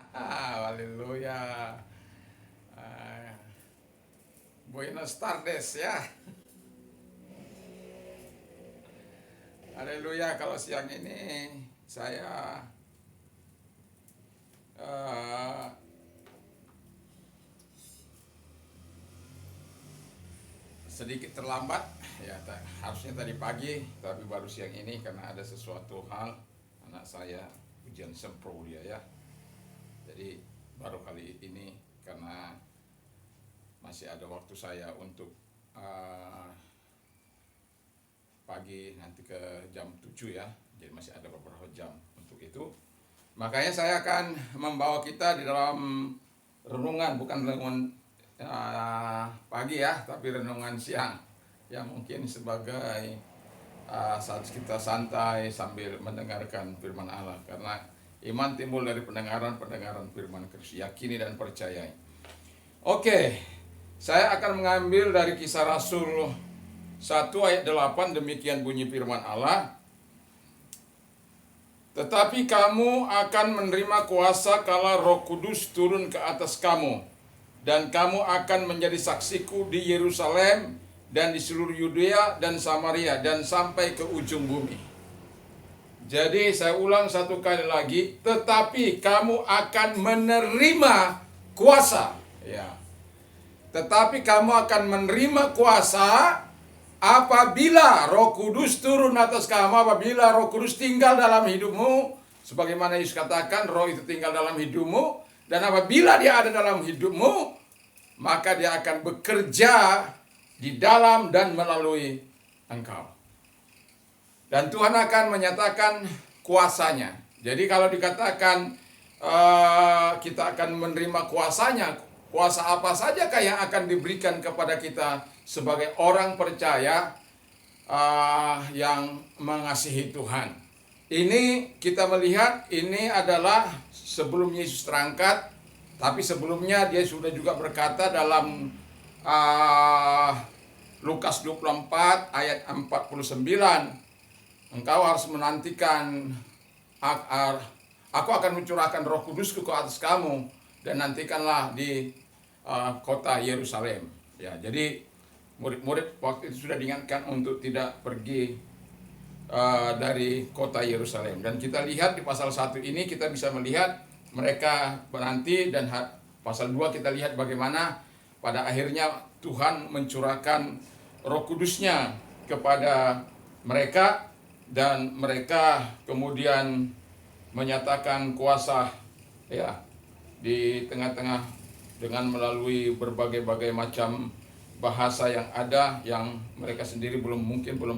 Haleluya. Ah, Buenos tardes ya. Haleluya. Kalau siang ini saya eh, sedikit terlambat ya. Harusnya tadi pagi, tapi baru siang ini karena ada sesuatu hal. Anak saya ujian sempro dia ya. Jadi baru kali ini karena masih ada waktu saya untuk eh, pagi nanti ke jam 7 ya. Jadi masih ada beberapa jam untuk itu. Makanya saya akan membawa kita di dalam renungan, bukan renungan pagi ya, tapi renungan siang. Yang mungkin sebagai saat kita santai sambil mendengarkan firman Allah. Karena iman timbul dari pendengaran firman Kristus. Yakini dan percayai. Oke, saya akan mengambil dari Kisah Rasul 1 ayat 8, demikian bunyi firman Allah. Tetapi kamu akan menerima kuasa kala Roh Kudus turun ke atas kamu, dan kamu akan menjadi saksiku di Yerusalem dan di seluruh Yudea dan Samaria dan sampai ke ujung bumi. Jadi saya ulang satu kali lagi, tetapi kamu akan menerima kuasa. Ya. Tetapi kamu akan menerima kuasa apabila Roh Kudus turun atas kamu, apabila Roh Kudus tinggal dalam hidupmu, sebagaimana Yesus katakan, Roh itu tinggal dalam hidupmu, dan apabila dia ada dalam hidupmu, maka dia akan bekerja di dalam dan melalui engkau. Dan Tuhan akan menyatakan kuasanya. Jadi kalau dikatakan kita akan menerima kuasanya, kuasa apa sajakah yang akan diberikan kepada kita sebagai orang percaya yang mengasihi Tuhan? Ini kita melihat ini adalah sebelum Yesus terangkat, tapi sebelumnya dia sudah juga berkata dalam Lukas 24 ayat 49, engkau harus menantikan, aku akan mencurahkan Roh Kudusku ke atas kamu, dan nantikanlah di kota Yerusalem. Ya, jadi murid-murid waktu itu sudah diingatkan untuk tidak pergi dari kota Yerusalem. Dan kita lihat di pasal 1 ini kita bisa melihat mereka menanti, dan pasal 2 kita lihat bagaimana pada akhirnya Tuhan mencurahkan Roh Kudusnya kepada mereka, dan mereka kemudian menyatakan kuasa ya di tengah-tengah dengan melalui berbagai-bagai macam bahasa yang ada, yang mereka sendiri belum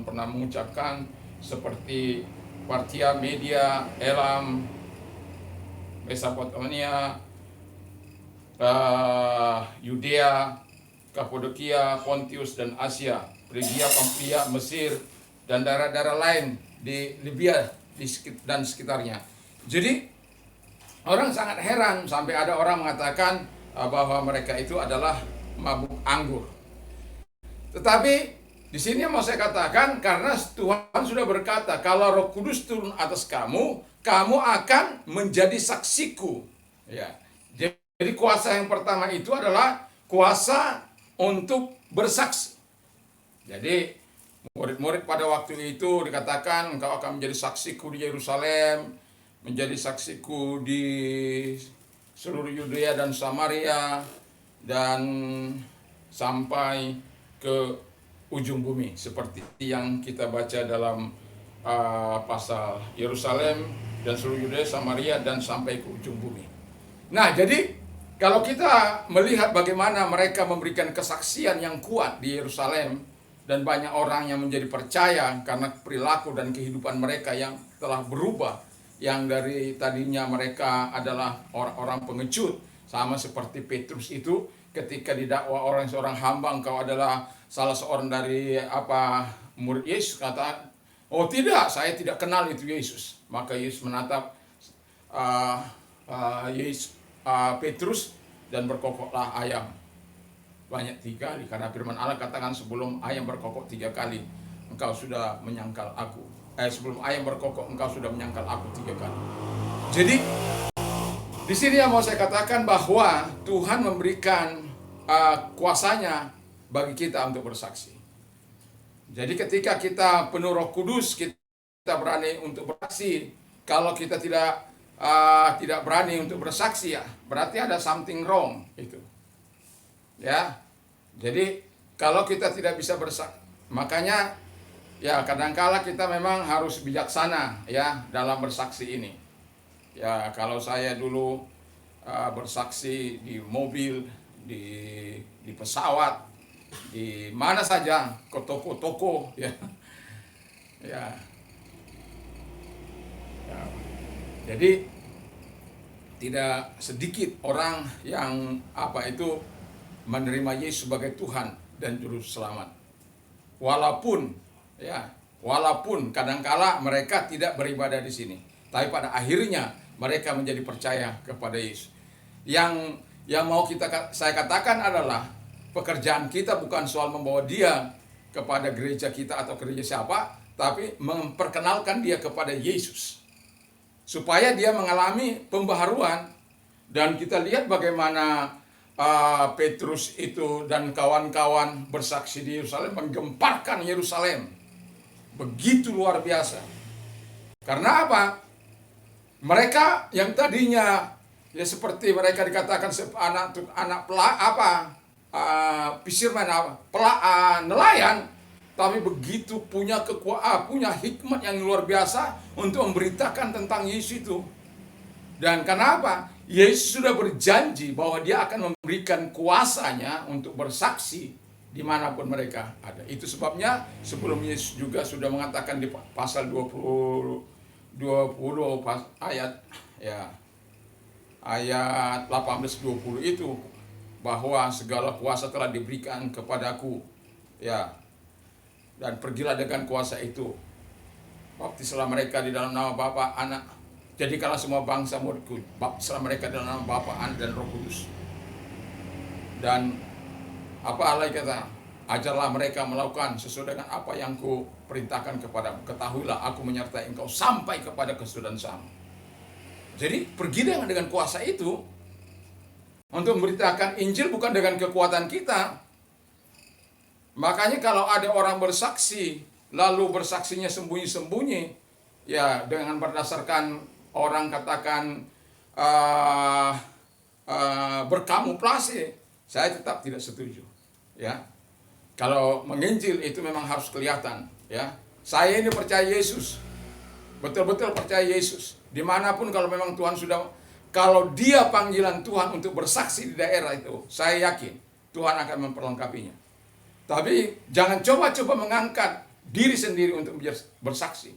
pernah mengucapkan, seperti Partia, Media, Elam, Mesopotamia, Yudea, Kapadokia, Pontius dan Asia, Frigia, Pamfilia, Mesir, dan daerah-daerah lain di Libya dan sekitarnya. Jadi orang sangat heran sampai ada orang mengatakan bahwa mereka itu adalah mabuk anggur. Tetapi di sini mau saya katakan, karena Tuhan sudah berkata, kalau Roh Kudus turun atas kamu, kamu akan menjadi saksiku. Ya. Jadi kuasa yang pertama itu adalah kuasa untuk bersaksi. Jadi murid-murid pada waktu itu dikatakan, engkau akan menjadi saksiku di Yerusalem, menjadi saksiku di seluruh Yudea dan Samaria, dan sampai ke ujung bumi, seperti yang kita baca dalam pasal Yerusalem dan seluruh Yudea, Samaria, dan sampai ke ujung bumi. Nah, jadi kalau kita melihat bagaimana mereka memberikan kesaksian yang kuat di Yerusalem, dan banyak orang yang menjadi percaya karena perilaku dan kehidupan mereka yang telah berubah, yang dari tadinya mereka adalah orang-orang pengecut, sama seperti Petrus itu ketika didakwa seorang hamba, engkau adalah salah seorang dari murid Yesus, kata, oh tidak, saya tidak kenal itu Yesus. Maka Yesus menatap Petrus, dan berkokoklah ayam banyak 3 kali, karena firman Allah katakan, sebelum ayam berkokok 3 kali engkau sudah menyangkal sebelum ayam berkokok engkau sudah menyangkal aku 3 kali. Jadi Di sini yang mau saya katakan bahwa Tuhan memberikan kuasanya bagi kita untuk bersaksi. Jadi ketika kita penuh Roh Kudus, kita berani untuk bersaksi. Kalau kita tidak berani untuk bersaksi, ya berarti ada something wrong itu. Ya. Jadi kalau kita tidak bisa bersaksi, makanya ya kadangkala kita memang harus bijaksana ya dalam bersaksi ini. Ya, kalau saya dulu bersaksi di mobil, di pesawat, di mana saja, ke toko-toko, ya, ya, ya. Jadi tidak sedikit orang yang menerima Yesus sebagai Tuhan dan Juru Selamat. Walaupun kadangkala mereka tidak beribadah di sini, tapi pada akhirnya mereka menjadi percaya kepada Yesus. Yang mau saya katakan adalah pekerjaan kita bukan soal membawa dia kepada gereja kita atau gereja siapa, tapi memperkenalkan dia kepada Yesus supaya dia mengalami pembaharuan. Dan kita lihat bagaimana Petrus itu dan kawan-kawan bersaksi di Yerusalem, menggemparkan Yerusalem begitu luar biasa. Karena apa? Mereka yang tadinya ya seperti mereka dikatakan anak fisherman, nelayan, tapi begitu punya punya hikmat yang luar biasa untuk memberitakan tentang Yesus itu. Dan kenapa? Yesus sudah berjanji bahwa dia akan memberikan kuasanya untuk bersaksi dimanapun mereka ada. Itu sebabnya sebelum Yesus juga sudah mengatakan di pasal 20 ayat 18-20 itu, bahwa segala kuasa telah diberikan kepadaku, ya, dan pergilah dengan kuasa itu, baptislah mereka di dalam nama Bapa, Anak, jadikanlah semua bangsa muridku, baptislah mereka di dalam nama Bapa, Anak, dan Roh Kudus. Dan apa lagi kata? Ajarlah mereka melakukan sesuai dengan apa yang ku perintahkan kepadamu. Ketahuilah aku menyertai engkau sampai kepada kesudahan zaman. Jadi pergi dengan kuasa itu untuk memberitakan Injil, bukan dengan kekuatan kita. Makanya kalau ada orang bersaksi, lalu bersaksinya sembunyi-sembunyi, ya dengan berdasarkan orang katakan berkamuflase, saya tetap tidak setuju. Ya. Kalau menginjil itu memang harus kelihatan, ya. Saya ini percaya Yesus, betul-betul percaya Yesus. Dimanapun kalau memang Tuhan kalau dia panggilan Tuhan untuk bersaksi di daerah itu, saya yakin Tuhan akan memperlengkapinya. Tapi jangan coba-coba mengangkat diri sendiri untuk bersaksi.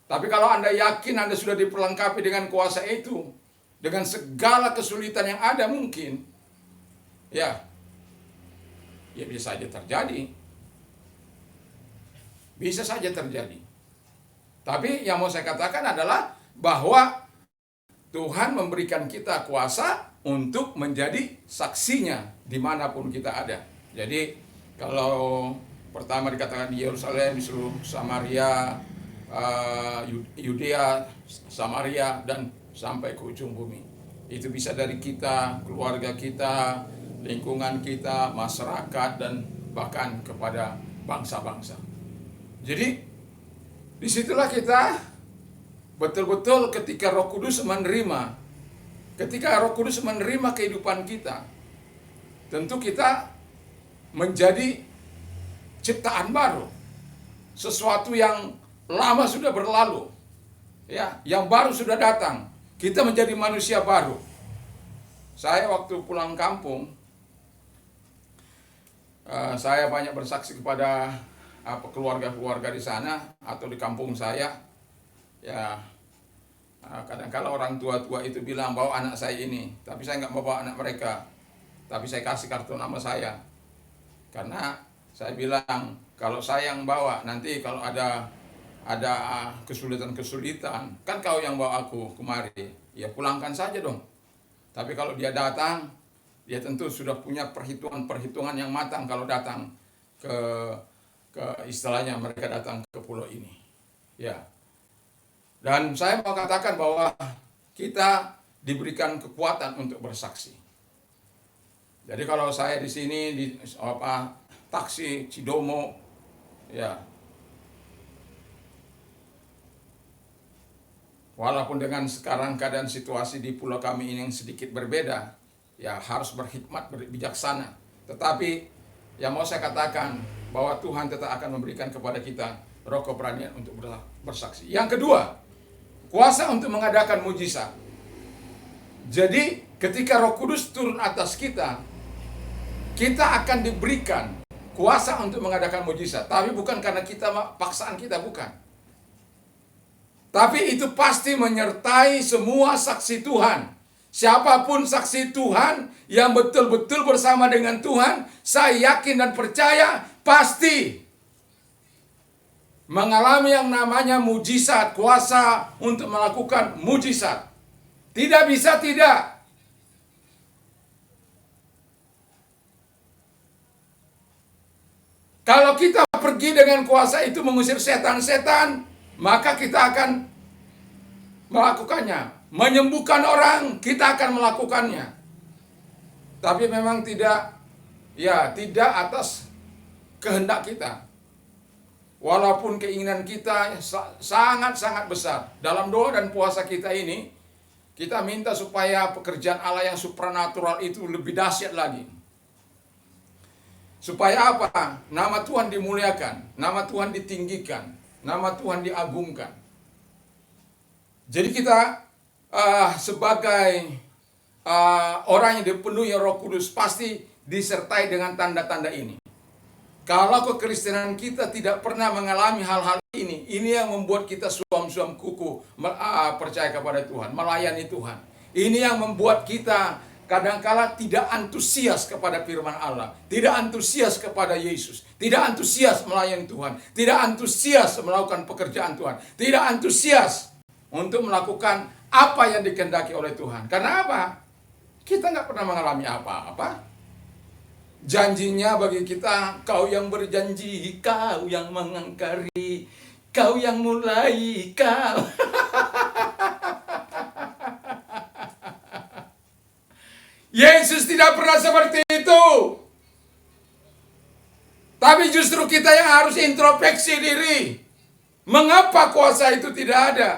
Tapi kalau Anda yakin Anda sudah diperlengkapi dengan kuasa itu, dengan segala kesulitan yang ada mungkin, ya bisa saja terjadi. Bisa saja terjadi. Tapi yang mau saya katakan adalah bahwa Tuhan memberikan kita kuasa untuk menjadi saksinya dimanapun kita ada. Jadi kalau pertama dikatakan di Yerusalem, di seluruh Samaria, Yudea, Samaria, dan sampai ke ujung bumi. Itu bisa dari kita, keluarga kita, lingkungan kita, masyarakat, dan bahkan kepada bangsa-bangsa. Jadi disitulah kita betul-betul ketika Roh Kudus menerima kehidupan kita, tentu kita menjadi ciptaan baru. Sesuatu yang lama sudah berlalu, ya, yang baru sudah datang. Kita menjadi manusia baru. Saya waktu pulang kampung, saya banyak bersaksi kepada keluarga-keluarga di sana atau di kampung saya. Ya, kadang-kala orang tua-tua itu bilang bawa anak saya ini, tapi saya nggak mau bawa anak mereka, tapi saya kasih kartu nama saya. Karena saya bilang kalau saya yang bawa, nanti kalau ada kesulitan-kesulitan, kan kau yang bawa aku kemari, ya pulangkan saja dong. Tapi kalau dia datang, dia tentu sudah punya perhitungan yang matang kalau datang ke istilahnya mereka datang ke pulau ini. Ya. Dan saya mau katakan bahwa kita diberikan kekuatan untuk bersaksi. Jadi kalau saya di sini di taksi Cidomo, ya, walaupun dengan sekarang keadaan situasi di pulau kami ini yang sedikit berbeda, ya harus berhikmat, bijaksana. Tetapi yang mau saya katakan bahwa Tuhan tetap akan memberikan kepada kita roh keberanian untuk bersaksi. Yang kedua, kuasa untuk mengadakan mujizat. Jadi ketika Roh Kudus turun atas kita, kita akan diberikan kuasa untuk mengadakan mujizat. Tapi bukan karena kita paksaan kita, bukan. Tapi itu pasti menyertai semua saksi Tuhan. Siapapun saksi Tuhan yang betul-betul bersama dengan Tuhan, saya yakin dan percaya pasti mengalami yang namanya mujizat, kuasa untuk melakukan mujizat. Tidak bisa tidak. Kalau kita pergi dengan kuasa itu mengusir setan-setan, maka kita akan melakukannya. Menyembuhkan orang, kita akan melakukannya. Tapi memang tidak atas kehendak kita. Walaupun keinginan kita sangat-sangat besar. Dalam doa dan puasa kita ini, kita minta supaya pekerjaan Allah yang supranatural itu lebih dahsyat lagi. Supaya apa? Nama Tuhan dimuliakan, nama Tuhan ditinggikan, nama Tuhan diagungkan. Jadi kita sebagai orang yang dipenuhi Roh Kudus pasti disertai dengan tanda-tanda ini. Kalau kekristenan kita tidak pernah mengalami hal-hal ini yang membuat kita suam-suam kuku percaya kepada Tuhan, melayani Tuhan. Ini yang membuat kita kadangkala tidak antusias kepada firman Allah, tidak antusias kepada Yesus, tidak antusias melayani Tuhan, tidak antusias melakukan pekerjaan Tuhan, tidak antusias untuk melakukan apa yang dikehendaki oleh Tuhan. Karena apa? Kita nggak pernah mengalami apa-apa. Janjinya bagi kita, kau yang berjanji, kau yang mengingkari, kau yang mulai, kau. Yesus tidak pernah seperti itu. Tapi justru kita yang harus introspeksi diri. Mengapa kuasa itu tidak ada?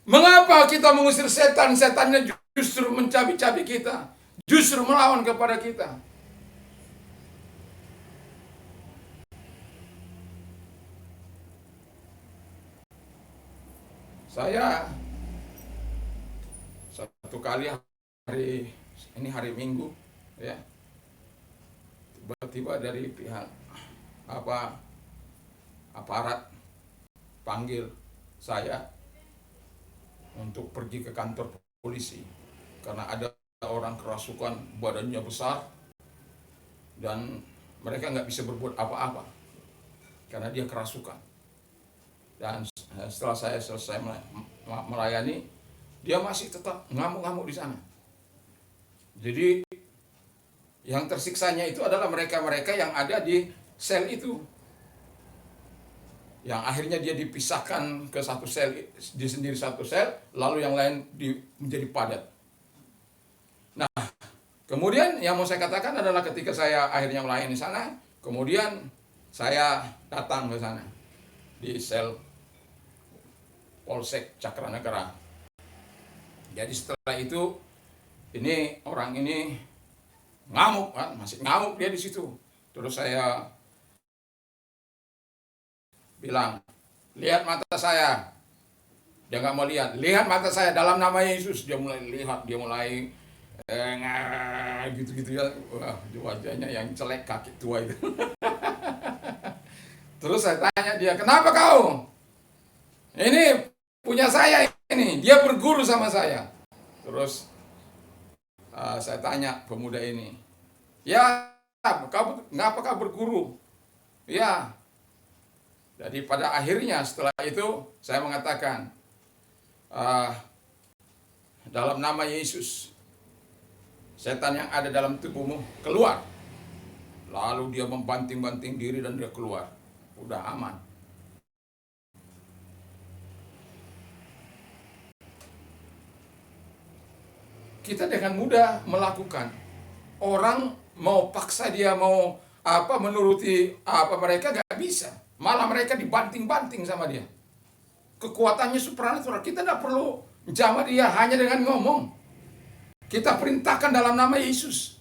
Mengapa kita mengusir setan? Setannya justru mencabi-cabi kita. Justru melawan kepada kita. Saya satu kali hari Minggu, ya, tiba-tiba dari pihak aparat panggil saya untuk pergi ke kantor polisi karena ada orang kerasukan, badannya besar dan mereka nggak bisa berbuat apa-apa karena dia kerasukan. Dan setelah saya selesai melayani, dia masih tetap ngamuk-ngamuk di sana. Jadi yang tersiksanya itu adalah mereka-mereka yang ada di sel itu. Yang akhirnya dia dipisahkan ke satu sel, di sendiri satu sel, lalu yang lain menjadi padat. Nah, kemudian yang mau saya katakan adalah ketika saya akhirnya melayani di sana, kemudian saya datang ke sana di sel Polsek Cakranagara. Jadi setelah itu orang ini ngamuk kan, masih ngamuk dia di situ. Terus saya bilang, lihat mata saya. Dia nggak mau lihat. Lihat mata saya dalam nama Yesus. Dia mulai lihat, dia mulai gitu-gitu ya. Wah, wajahnya yang celek, kaki tua itu. Terus saya tanya dia, kenapa kau? Ini punya saya ini. Dia berguru sama saya. Terus saya tanya pemuda ini, ya, ngapa kau berguru? Ya. Jadi pada akhirnya setelah itu saya mengatakan, dalam nama Yesus, setan yang ada dalam tubuhmu keluar. Lalu dia membanting-banting diri dan dia keluar. Udah aman. kita dengan mudah melakukan. Orang mau paksa dia mau menuruti mereka gak bisa. Malah mereka dibanting-banting sama dia. Kekuatannya supranatural. Kita tidak perlu jamah dia hanya dengan ngomong. Kita perintahkan dalam nama Yesus.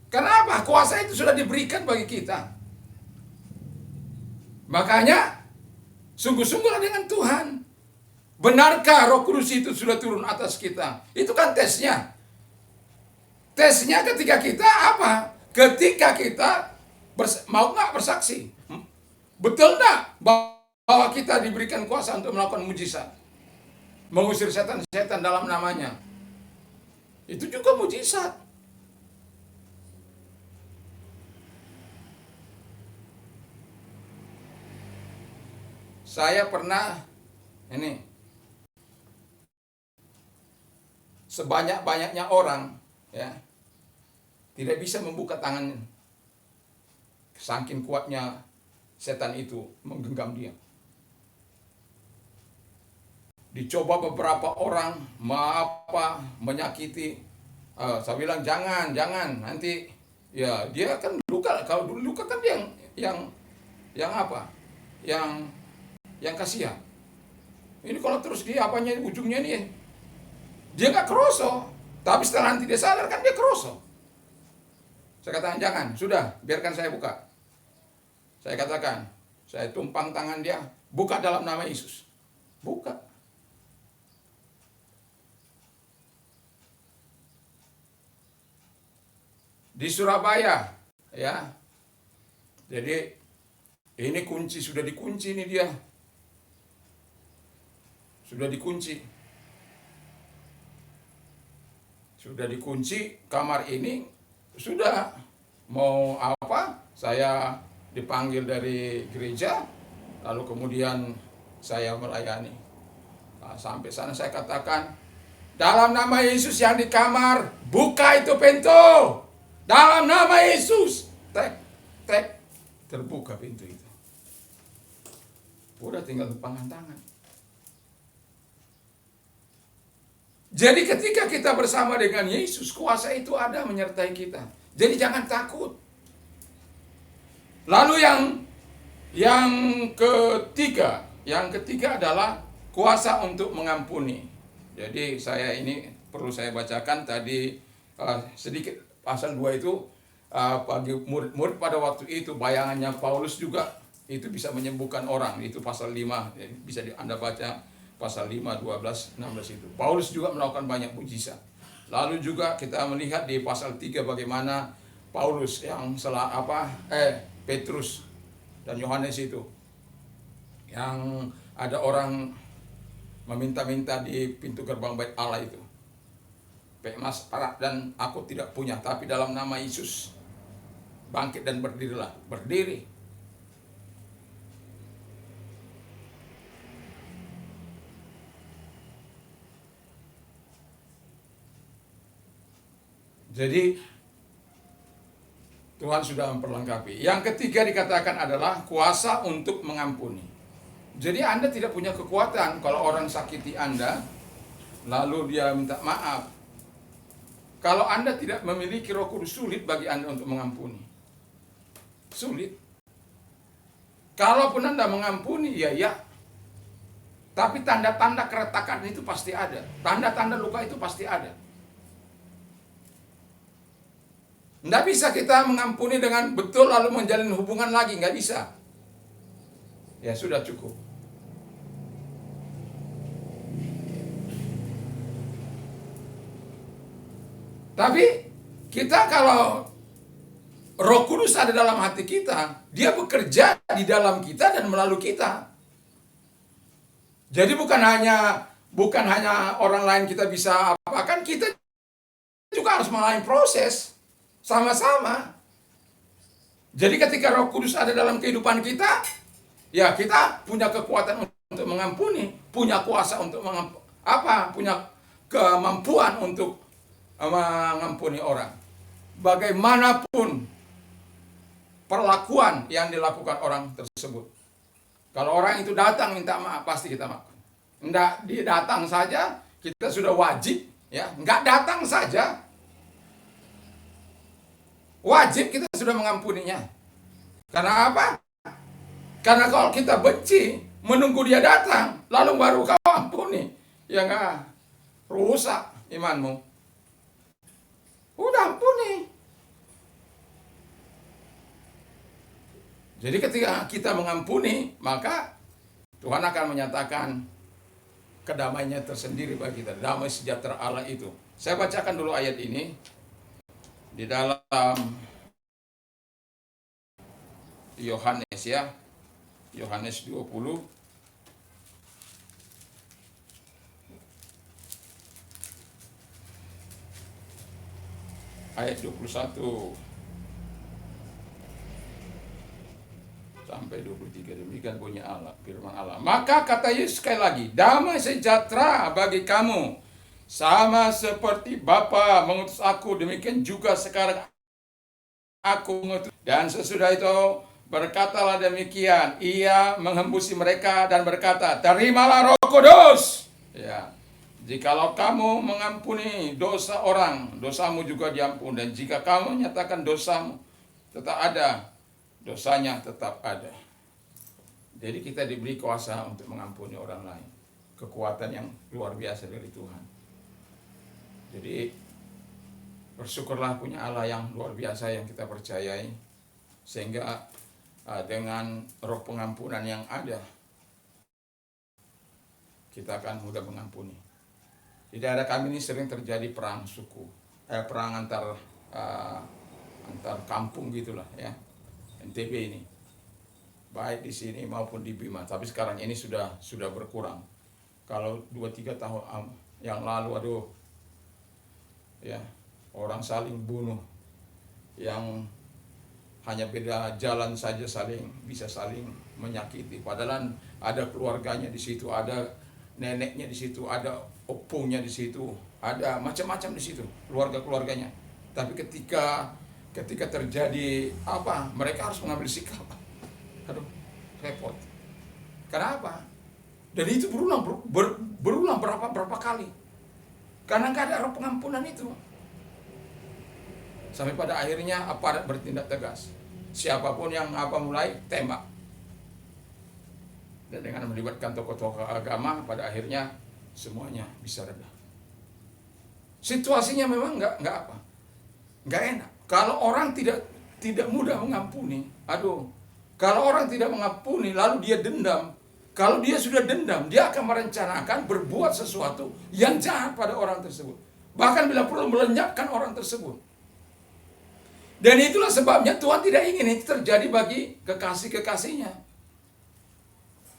Kenapa? Kuasa itu sudah diberikan bagi kita. Makanya sungguh-sungguhlah dengan Tuhan. Benarkah Roh Kudus itu sudah turun atas kita? Itu kan tesnya. Tesnya ketika kita apa? Ketika kita mau nggak bersaksi. Betul nggak bahwa kita diberikan kuasa untuk melakukan mujizat? Mengusir setan-setan dalam namanya. Itu juga mujizat. Saya pernah sebanyak-banyaknya orang ya tidak bisa membuka tangannya. Saking kuatnya setan itu menggenggam dia. Dicoba beberapa orang menyakiti. Saya bilang jangan nanti ya dia kan luka. Kalau dulu luka kan yang kasihan. Ini kalau terus dia ujungnya nih dia nggak kroso, tapi setelah nanti dia sadar kan dia kroso. Saya katakan jangan, sudah biarkan saya buka. Saya katakan, saya tumpang tangan dia, buka dalam nama Yesus. Buka. Di Surabaya, ya. Jadi ini kunci, sudah dikunci nih dia. Sudah dikunci kamar ini, sudah mau saya dipanggil dari gereja, lalu kemudian saya melayani. Nah, sampai sana saya katakan, dalam nama Yesus yang di kamar, buka itu pintu. Dalam nama Yesus. Tek, terbuka pintu itu. Udah tinggal tumpangan tangan. Jadi ketika kita bersama dengan Yesus, kuasa itu ada menyertai kita. Jadi jangan takut. Lalu yang ketiga adalah kuasa untuk mengampuni. Jadi perlu saya bacakan tadi sedikit pasal 2 itu bagi murid-murid pada waktu itu, bayangannya Paulus juga itu bisa menyembuhkan orang. Itu pasal 5, bisa Anda baca. Pasal 5, 12, 16 itu. Paulus juga melakukan banyak mujizat. Lalu juga kita melihat di pasal 3 bagaimana Paulus yang Petrus dan Yohanes itu. Yang ada orang meminta-minta di pintu gerbang bait Allah itu. Emas, perak dan aku tidak punya, tapi dalam nama Yesus bangkit dan berdirilah. Berdiri. Jadi Tuhan sudah memperlengkapi. Yang ketiga dikatakan adalah kuasa untuk mengampuni. Jadi Anda tidak punya kekuatan kalau orang sakiti Anda, lalu dia minta maaf. Kalau Anda tidak memiliki Roh Kudus, sulit bagi Anda untuk mengampuni. Sulit. Kalaupun Anda mengampuni, ya. Tapi tanda-tanda keretakan itu pasti ada. Tanda-tanda luka itu pasti ada. Nggak bisa kita mengampuni dengan betul lalu menjalin hubungan lagi. Nggak bisa. Ya sudah cukup. Tapi kita kalau Roh Kudus ada dalam hati kita, dia bekerja di dalam kita dan melalui kita. Jadi bukan hanya orang lain kita bisa apakan, kita juga harus melalui proses. Sama-sama. Jadi ketika Roh Kudus ada dalam kehidupan kita, ya kita punya kekuatan untuk mengampuni, punya kuasa untuk punya kemampuan untuk mengampuni orang. Bagaimanapun perlakuan yang dilakukan orang tersebut. Kalau orang itu datang minta maaf, pasti kita maafkan. Enggak, dia datang saja, kita sudah wajib Ya, nggak datang saja, wajib kita sudah mengampuninya. Karena apa? Karena kalau kita benci, menunggu dia datang, lalu baru kau ampuni, ya nggak, rusak imanmu. Udah ampuni. Jadi ketika kita mengampuni, maka Tuhan akan menyatakan kedamaiannya tersendiri bagi kita. Damai sejahtera Allah itu. Saya bacakan dulu ayat ini di dalam Yohanes ya. Yohanes 20 ayat 21 sampai 23. Demikian bunyi Allah, firman Allah. Maka kata Yesus sekali lagi, damai sejahtera bagi kamu, sama seperti Bapa mengutus aku, demikian juga sekarang aku mengutus. Dan sesudah itu berkatalah demikian, ia menghembusi mereka dan berkata, terimalah Roh Kudus. Ya, jikalau kamu mengampuni dosa orang, dosamu juga diampuni. Dan jika kamu menyatakan dosamu tetap ada, dosanya tetap ada. Jadi kita diberi kuasa untuk mengampuni orang lain. Kekuatan yang luar biasa dari Tuhan. Jadi bersyukurlah punya Allah yang luar biasa yang kita percayai. Sehingga dengan roh pengampunan yang ada, kita akan mudah mengampuni. Di daerah kami ini sering terjadi perang suku, perang antar kampung gitulah ya. NTB ini, baik di sini maupun di Bima. Tapi sekarang ini sudah berkurang. Kalau 2-3 tahun yang lalu, aduh, ya, orang saling bunuh, yang hanya beda jalan saja bisa saling menyakiti. Padahal ada keluarganya di situ, ada neneknya di situ, ada opungnya di situ, ada macam-macam di situ, keluarganya. Tapi ketika terjadi apa, mereka harus mengambil sikap. Aduh, repot. Kenapa? Dan itu berulang berapa kali. Karena nggak ada roh pengampunan itu. Sampai pada akhirnya aparat bertindak tegas. Siapapun yang mulai tembak. Dan dengan melibatkan tokoh-tokoh agama, pada akhirnya semuanya bisa reda. Situasinya memang nggak enak. Kalau orang tidak mudah mengampuni, kalau orang tidak mengampuni lalu dia dendam, kalau dia sudah dendam, dia akan merencanakan berbuat sesuatu yang jahat pada orang tersebut. Bahkan bila perlu melenyapkan orang tersebut. Dan itulah sebabnya Tuhan tidak ingin itu terjadi bagi kekasih-kekasihnya.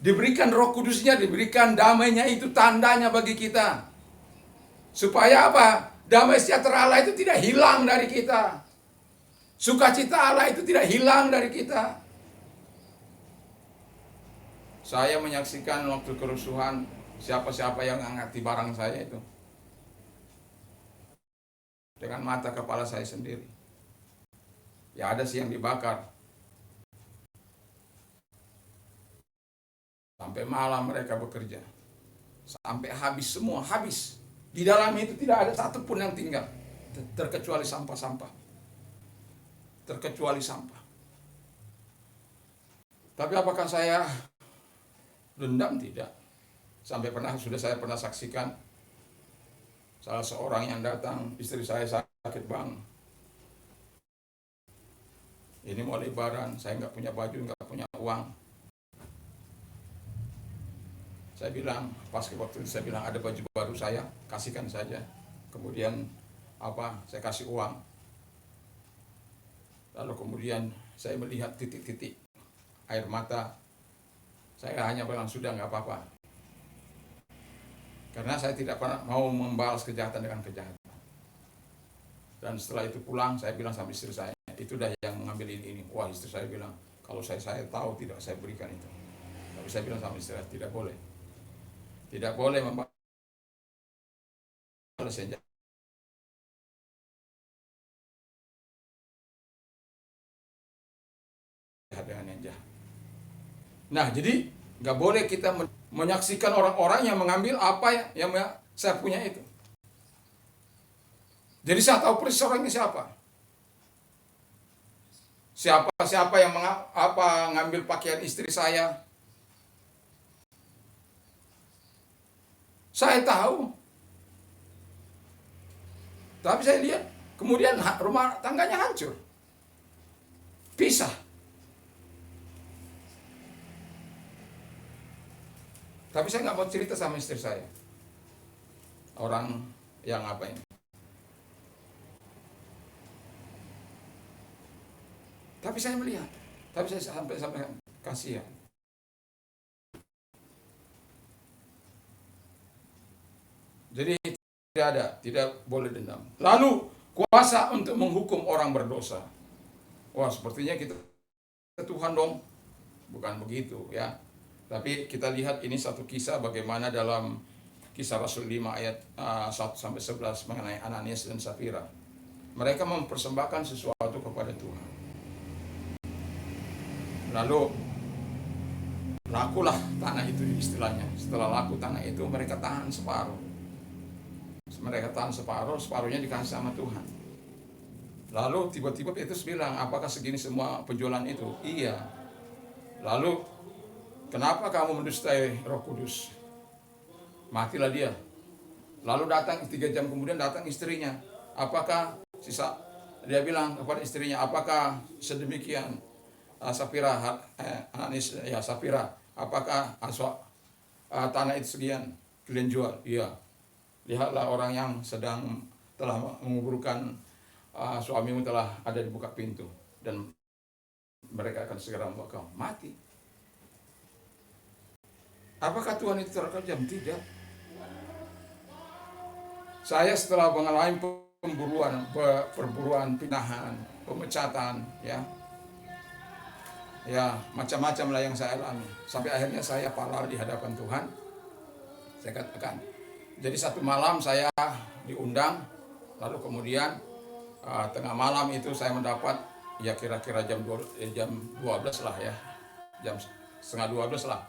Diberikan Roh Kudusnya, diberikan damainya, itu tandanya bagi kita. Supaya apa? Damai sejahtera Allah itu tidak hilang dari kita. Sukacita Allah itu tidak hilang dari kita. Saya menyaksikan waktu kerusuhan, siapa-siapa yang angkati barang saya itu. Dengan mata kepala saya sendiri. Ya ada sih yang dibakar. Sampai malam mereka bekerja. Sampai habis semua, habis. Di dalam itu tidak ada satupun yang tinggal. Terkecuali sampah-sampah. Terkecuali sampah. Tapi apakah saya dendam? Tidak. Sudah saya pernah saksikan salah seorang yang datang, istri saya sakit bang. Ini mau lebaran, saya nggak punya baju, nggak punya uang. Saya bilang, pas waktu itu saya bilang ada baju baru saya, kasihkan saja. Kemudian saya kasih uang. Lalu kemudian saya melihat titik-titik air mata. Saya hanya bilang sudah nggak apa-apa. Karena saya tidak pernah mau membalas kejahatan dengan kejahatan. Dan setelah itu pulang, saya bilang sama istri saya, itu dah yang mengambil ini. Wah, istri saya bilang, kalau saya tahu tidak saya berikan itu. Tapi saya bilang sama istri saya, tidak boleh. Tidak boleh membalas yang jahat dengan yang jahat. Nah, jadi nggak boleh kita menyaksikan orang-orang yang mengambil apa yang saya punya itu. Jadi saya tahu persis orangnya siapa. Siapa yang ngambil pakaian istri saya. Saya tahu. Tapi saya lihat kemudian rumah tangganya hancur. Pisah. Tapi saya nggak mau cerita sama istri saya. Orang yang apa ini. Tapi saya melihat. Tapi saya sampai kasihan. Jadi tidak boleh dendam. Lalu kuasa untuk menghukum orang berdosa. Wah, sepertinya kita Tuhan dong. Bukan begitu ya. Tapi kita lihat ini satu kisah bagaimana dalam Kisah Rasul 5 ayat 1-11 mengenai Ananias dan Safira. Mereka mempersembahkan sesuatu kepada Tuhan. Lalu lakulah tanah itu istilahnya. Setelah laku tanah itu mereka tahan separuh. Mereka tahan separuhnya dikasih sama Tuhan. Lalu tiba-tiba Petrus bilang, apakah segini semua penjualan itu? Iya. Lalu, kenapa kamu mendustai Roh Kudus? Matilah dia. Lalu datang 3 jam kemudian datang istrinya. Apakah dia bilang kepada istrinya, apakah sedemikian Safira, Safira, apakah tanah itu sekian kalian jual? Iya. Lihatlah orang yang telah menguburkan suamimu telah ada di buka pintu dan mereka akan segera membawa kau mati. Apakah Tuhan itu terlalu kejam? Tidak. Saya setelah mengalami perburuan, pinahan, pemecatan, ya macam-macam lah yang saya alami. Sampai akhirnya saya parah di hadapan Tuhan. Saya katakan, jadi satu malam saya diundang, lalu kemudian tengah malam itu saya mendapat ya kira-kira jam 12 lah ya, jam setengah 12 lah,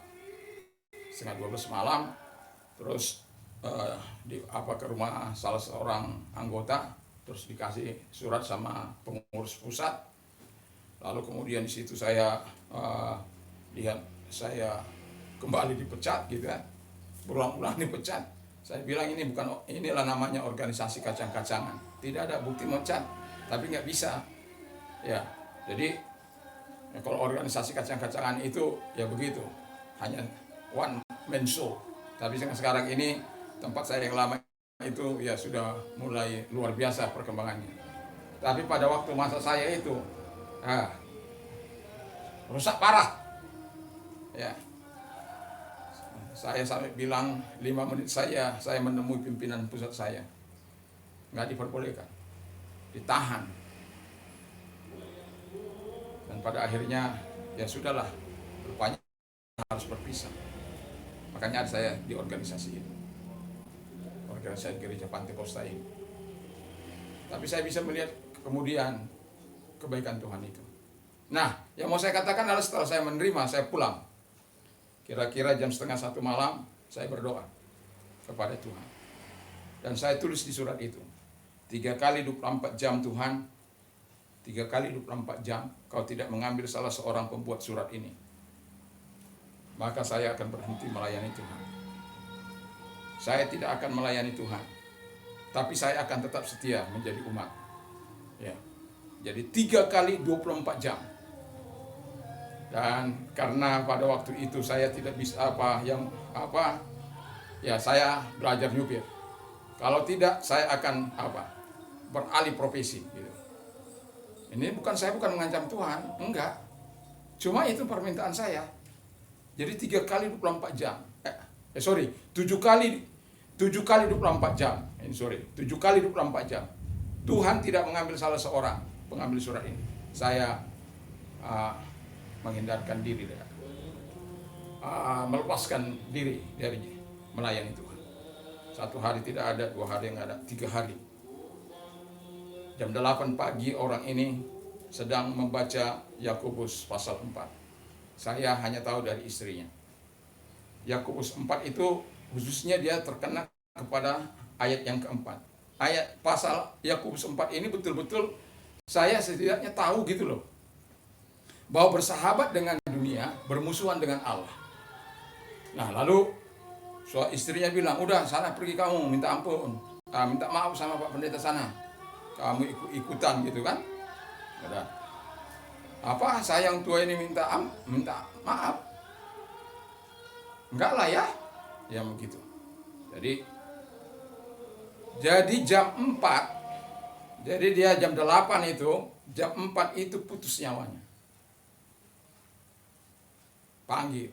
setengah 12 malam, terus ke rumah salah seorang anggota, terus dikasih surat sama pengurus pusat, lalu kemudian di situ saya lihat saya kembali dipecat gitu kan, berulang-ulang dipecat. Saya bilang inilah namanya organisasi kacang-kacangan. Tidak ada bukti mecat, tapi nggak bisa. Ya, jadi kalau organisasi kacang-kacangan itu ya begitu, hanya one man show. Tapi sekarang ini tempat saya yang lama itu ya sudah mulai luar biasa perkembangannya. Tapi pada waktu masa saya itu, rusak parah. Ya. Saya sampai bilang 5 menit saya menemui pimpinan pusat saya. Nggak diperbolehkan. Ditahan. Dan pada akhirnya ya sudahlah. Rupanya harus berpisah. Makanya saya di organisasi itu. Organisasi Gereja Pantai Kosta ini. Tapi saya bisa melihat kemudian kebaikan Tuhan itu. Nah, yang mau saya katakan adalah setelah saya menerima, saya pulang. Kira-kira jam 12:30 malam, saya berdoa kepada Tuhan. Dan saya tulis di surat itu, 3 kali 24 jam Tuhan, 3 kali 24 jam, kau tidak mengambil salah seorang pembuat surat ini, maka saya akan berhenti melayani Tuhan. Saya tidak akan melayani Tuhan, tapi saya akan tetap setia menjadi umat. Ya. Jadi 3 kali 24 jam. Dan karena pada waktu itu saya tidak bisa saya belajar nyupir. Kalau tidak saya akan beralih profesi gitu. Saya bukan mengancam Tuhan, enggak. Cuma itu permintaan saya. Jadi 3 kali 24 jam. 7 kali 24 jam. 7 kali 24 jam. Tuhan tidak mengambil salah seorang pengambil surat ini. Saya menghindarkan diri, melepaskan diri dari melayani Tuhan. 1 hari tidak ada, 2 hari nggak ada, 3 hari. Jam 8 pagi orang ini sedang membaca Yakobus pasal 4. Saya hanya tahu dari istrinya. Yakobus 4 itu khususnya dia terkena kepada ayat yang keempat. ayat pasal Yakobus 4 ini betul-betul saya setidaknya tahu gitu loh, bahwa bersahabat dengan dunia bermusuhan dengan Allah. Nah lalu istrinya bilang, udah sana pergi kamu minta ampun, minta maaf sama Pak Pendeta sana, kamu ikutan gitu kan. Udah, apa saya yang tua ini minta maaf? Enggak lah ya, ya begitu. Jadi jam 4, jadi dia jam 8 itu, jam 4 itu putus nyawanya. Panggil.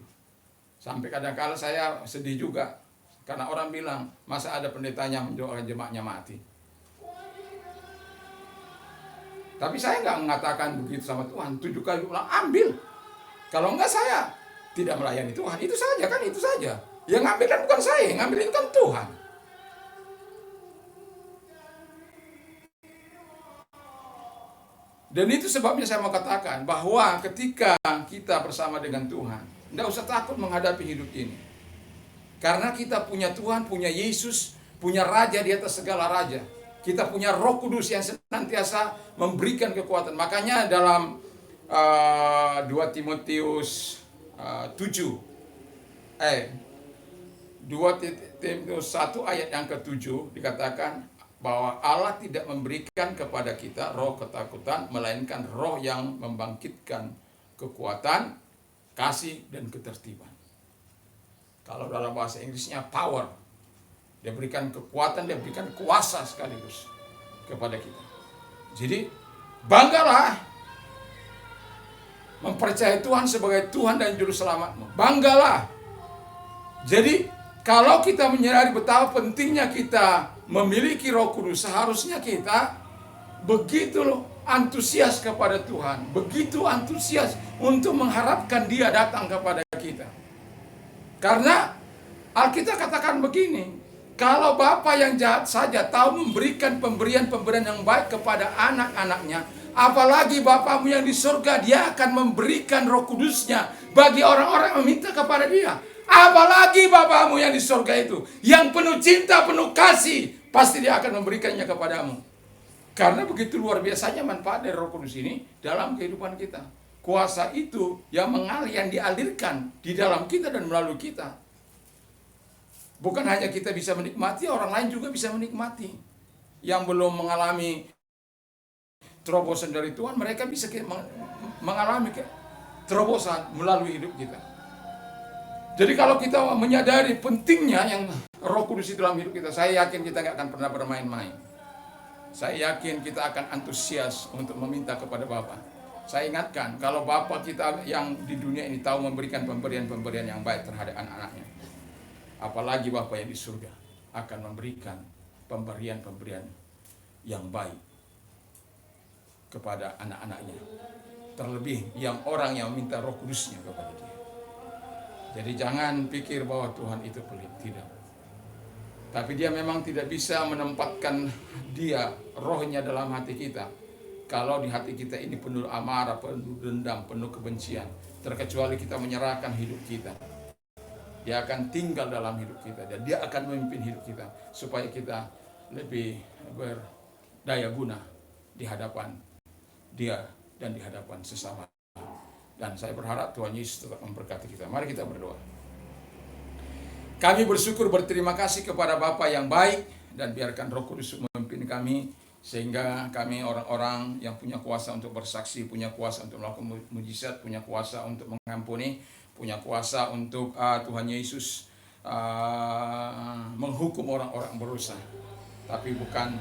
Sampai kadang-kala saya sedih juga, karena orang bilang, masa ada pendetanya mendoakan jemaatnya mati. Tapi saya nggak mengatakan begitu sama Tuhan, 7 kali ulang ambil. Kalau enggak saya tidak melayani Tuhan, itu saja kan, itu saja. Yang ngambil kan bukan saya, yang ngambil itu kan Tuhan. Dan itu sebabnya saya mau katakan bahwa ketika kita bersama dengan Tuhan, tidak usah takut menghadapi hidup ini. Karena kita punya Tuhan, punya Yesus, punya Raja di atas segala raja. Kita punya Roh Kudus yang senantiasa memberikan kekuatan. Makanya dalam 2 Timotius 1 ayat yang ke-7 dikatakan bahwa Allah tidak memberikan kepada kita roh ketakutan, melainkan roh yang membangkitkan kekuatan, kasih, dan ketertiban. Kalau dalam bahasa Inggrisnya power. Dia berikan kekuatan, dia berikan kuasa sekaligus kepada kita. Jadi banggalah mempercayai Tuhan sebagai Tuhan dan Juru Selamatmu. Banggalah. Jadi kalau kita menyadari betapa pentingnya kita memiliki Roh Kudus, seharusnya kita begitu antusias kepada Tuhan, begitu antusias untuk mengharapkan Dia datang kepada kita. Karena Alkitab katakan begini, kalau Bapa yang jahat saja tahu memberikan pemberian-pemberian yang baik kepada anak-anaknya, apalagi Bapamu yang di surga, Dia akan memberikan Roh Kudusnya bagi orang-orang yang meminta kepada Dia. Apalagi Bapamu yang di surga itu, yang penuh cinta, penuh kasih, pasti Dia akan memberikannya kepadamu. Karena begitu luar biasanya manfaat dari Roh Kudus ini dalam kehidupan kita. Kuasa itu yang mengalir, yang dialirkan di dalam kita dan melalui kita. Bukan hanya kita bisa menikmati, orang lain juga bisa menikmati. Yang belum mengalami terobosan dari Tuhan, mereka bisa mengalami terobosan melalui hidup kita. Jadi kalau kita menyadari pentingnya yang Roh Kudus itu dalam hidup kita, saya yakin kita nggak akan pernah bermain-main. Saya yakin kita akan antusias untuk meminta kepada Bapa. Saya ingatkan, kalau Bapa kita yang di dunia ini tahu memberikan pemberian-pemberian yang baik terhadap anak-anaknya, apalagi Bapa yang di surga akan memberikan pemberian-pemberian yang baik kepada anak-anaknya. Terlebih yang orang yang minta Roh Kudusnya kepada Dia. Jadi jangan pikir bahwa Tuhan itu pelit, tidak. Tapi Dia memang tidak bisa menempatkan Dia, rohnya dalam hati kita, kalau di hati kita ini penuh amarah, penuh dendam, penuh kebencian. Terkecuali kita menyerahkan hidup kita, Dia akan tinggal dalam hidup kita, dan Dia akan memimpin hidup kita supaya kita lebih berdaya guna di hadapan Dia dan di hadapan sesama. Dan saya berharap Tuhan Yesus tetap memberkati kita. Mari kita berdoa. Kami bersyukur, berterima kasih kepada Bapa yang baik, dan biarkan Roh Kudus memimpin kami sehingga kami orang-orang yang punya kuasa untuk bersaksi, punya kuasa untuk melakukan mujizat, punya kuasa untuk mengampuni, punya kuasa untuk Tuhan Yesus menghukum orang-orang berdosa. Tapi bukan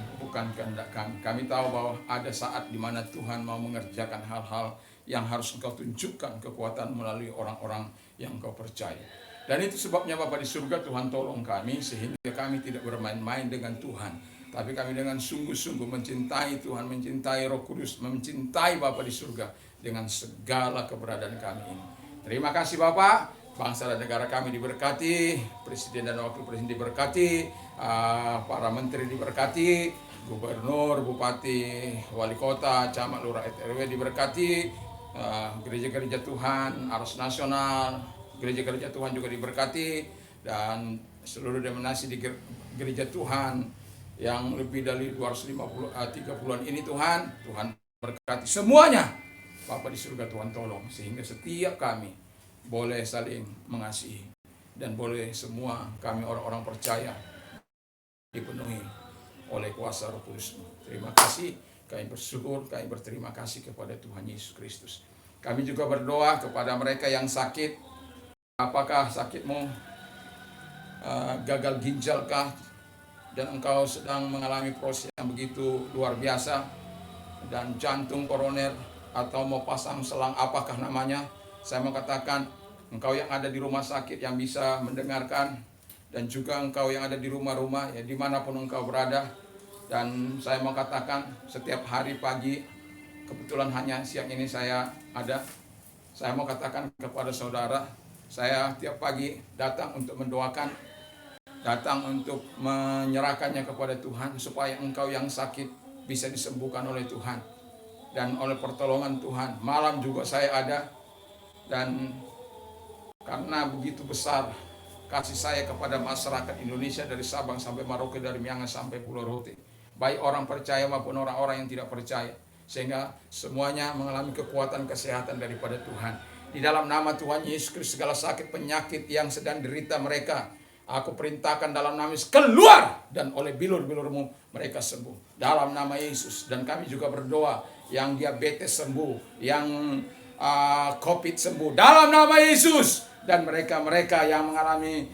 kehendak kami. Kami tahu bahwa ada saat di mana Tuhan mau mengerjakan hal-hal yang harus Engkau tunjukkan kekuatan melalui orang-orang yang Engkau percaya. Dan itu sebabnya Bapa di surga, Tuhan tolong kami sehingga kami tidak bermain-main dengan Tuhan, tapi kami dengan sungguh-sungguh mencintai Tuhan, mencintai Roh Kudus, mencintai Bapa di surga dengan segala keberadaan kami ini. Terima kasih Bapa. Bangsa dan negara kami diberkati, Presiden dan Wakil Presiden diberkati, para menteri diberkati, Gubernur, Bupati, Wali Kota, Camat, Lurah, RW diberkati, gereja-gereja Tuhan, Ars Nasional, gereja-gereja Tuhan juga diberkati, dan seluruh denominasi di gereja Tuhan yang lebih dari 230-an ini Tuhan. Tuhan berkati semuanya. Bapa di surga, Tuhan tolong sehingga setiap kami boleh saling mengasihi dan boleh semua kami orang-orang percaya dipenuhi oleh kuasa Roh Kudus-Mu. Terima kasih, kami bersyukur, kami berterima kasih kepada Tuhan Yesus Kristus. Kami juga berdoa kepada mereka yang sakit. Apakah sakitmu gagal ginjalkah, dan engkau sedang mengalami proses yang begitu luar biasa, dan jantung koroner atau mau pasang selang apakah namanya, saya mau katakan engkau yang ada di rumah sakit yang bisa mendengarkan, dan juga engkau yang ada di rumah-rumah ya dimanapun engkau berada, dan saya mau katakan setiap hari pagi, kebetulan hanya siang ini saya ada, saya mau katakan kepada saudara, saya tiap pagi datang untuk mendoakan, datang untuk menyerahkannya kepada Tuhan supaya engkau yang sakit bisa disembuhkan oleh Tuhan dan oleh pertolongan Tuhan. Malam juga saya ada, dan karena begitu besar kasih saya kepada masyarakat Indonesia dari Sabang sampai Merauke, dari Miangas sampai Pulau Rote, baik orang percaya maupun orang-orang yang tidak percaya, sehingga semuanya mengalami kekuatan kesehatan daripada Tuhan. Di dalam nama Tuhan Yesus Kristus, segala sakit penyakit yang sedang derita mereka, aku perintahkan dalam nama Yesus keluar, dan oleh bilur-bilurmu mereka sembuh dalam nama Yesus. Dan kami juga berdoa yang diabetes sembuh, yang COVID sembuh dalam nama Yesus, dan mereka-mereka yang mengalami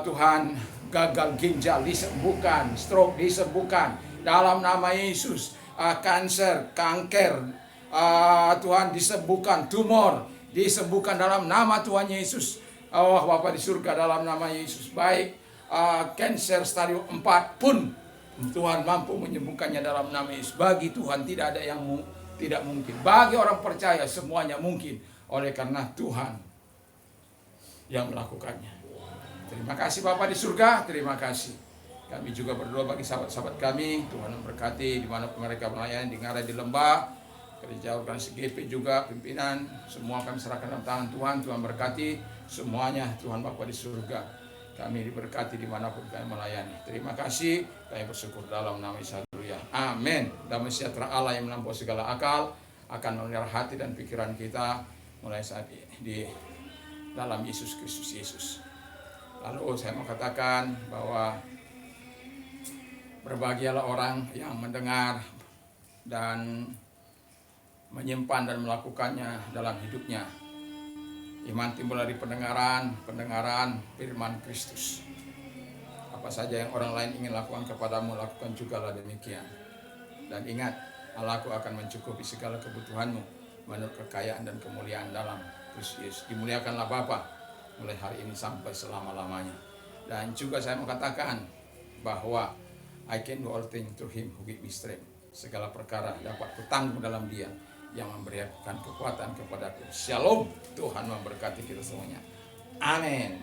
Tuhan gagal ginjal disembuhkan, stroke disembuhkan dalam nama Yesus, kanker, Tuhan disembuhkan, tumor disembuhkan dalam nama Tuhan Yesus. Oh Bapa di surga, dalam nama Yesus, baik kanker stadium 4 pun Tuhan mampu menyembuhkannya dalam nama Yesus. Bagi Tuhan tidak ada yang tidak mungkin. Bagi orang percaya semuanya mungkin, oleh karena Tuhan yang melakukannya. Terima kasih Bapa di surga, terima kasih. Kami juga berdoa bagi sahabat-sahabat kami, Tuhan memberkati di mana mereka melayani, di Ngarai, di Lembah, Gereja Organisasi GP juga, pimpinan, semua kami serahkan dalam tangan Tuhan. Tuhan berkati semuanya, Tuhan Bapa di surga. Kami diberkati dimanapun kami melayani. Terima kasih, kami bersyukur dalam nama Yesus. Haleluya. Amin. Damai sejahtera Allah yang melampaui segala akal akan memelihara hati dan pikiran kita mulai saat ini di dalam Yesus Kristus Yesus. Lalu saya mau katakan bahwa berbahagialah orang yang mendengar dan menyimpan dan melakukannya dalam hidupnya. Iman timbul dari pendengaran firman Kristus. Apa saja yang orang lain ingin lakukan kepadamu, lakukan jugalah demikian. Dan ingat, Allahku akan mencukupi segala kebutuhanmu menurut kekayaan dan kemuliaan dalam Kristus Yesus. Dimuliakanlah Bapa mulai hari ini sampai selama-lamanya. Dan juga saya mau katakan bahwa I can do all things through Him who gives me strength. Segala perkara dapat kutanggung dalam Dia yang memberikan kekuatan kepadaku. Shalom. Tuhan memberkati kita semuanya. Amin.